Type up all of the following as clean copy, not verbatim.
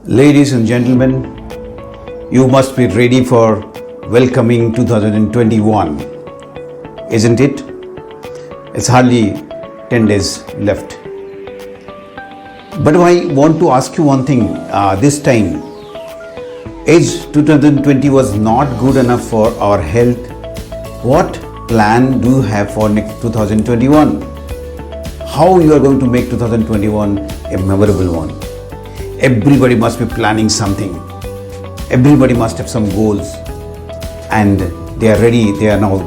Ladies and gentlemen, you must be ready for welcoming 2021, isn't it? It's hardly 10 days left. But I want to ask you one thing this time. As 2020 was not good enough for our health, what plan do you have for next 2021? How you are going to make 2021 a memorable one? Everybody must be planning something. Everybody must have some goals, and they are ready. They are now.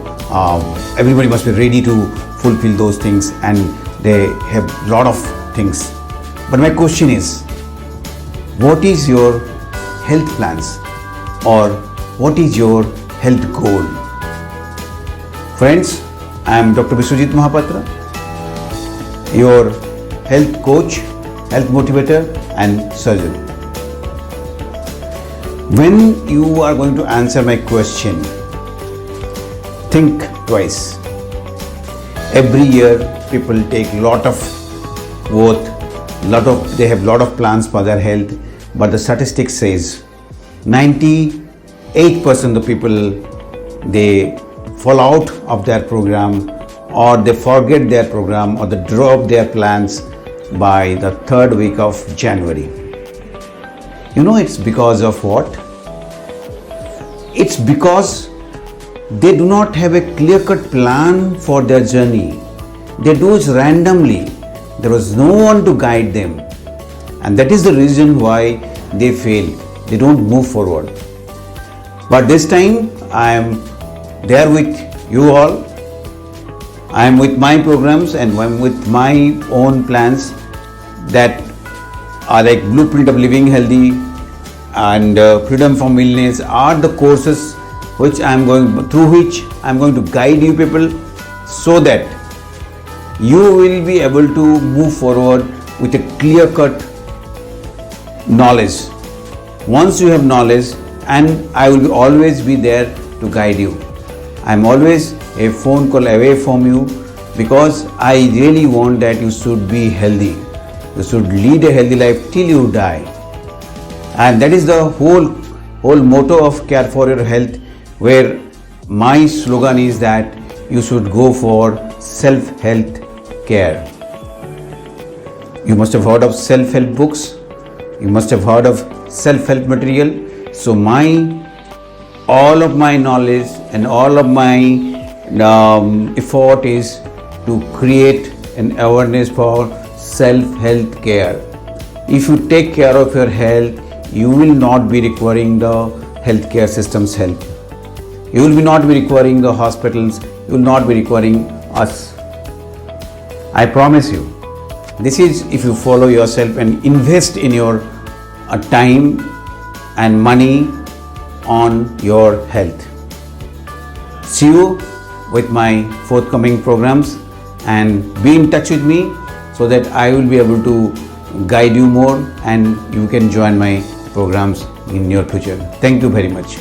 Everybody must be ready to fulfill those things, and they have a lot of things. But my question is, what is your health plans, or what is your health goal? Friends, I am Dr. Biswajit Mahapatra, your health coach, health motivator and surgeon. When you are going to answer my question, think twice. Every year people take they have lot of plans for their health, but the statistics says 98% of people, they fall out of their program, or they forget their program, or they drop their plans by the third week of January. You know, it's because of what? It's because they do not have a clear-cut plan for their journey. They do it randomly. There was no one to guide them, and that is the reason why they fail. They don't move forward. But this time I am there with you all. I am with my programs and I am with my own plans that are like Blueprint of Living Healthy and Freedom from Illness are the courses through which I am going to guide you people, so that you will be able to move forward with a clear-cut knowledge. Once you have knowledge, and I will always be there to guide you. I am always a phone call away from you, because I really want that you should be healthy. You should lead a healthy life till you die. And that is the whole motto of Care for Your Health, where my slogan is that you should go for self-health care. You must have heard of self-help books. You must have heard of self-help material. So all of my knowledge and all of my effort is to create an awareness for self-health care. If you take care of your health, you will not be requiring the healthcare system's help. You will not be requiring the hospitals. You will not be requiring us. I promise you. This is if you follow yourself and invest in your time and money on your health. See you with my forthcoming programs, and be in touch with me so that I will be able to guide you more and you can join my programs in your future. Thank you very much.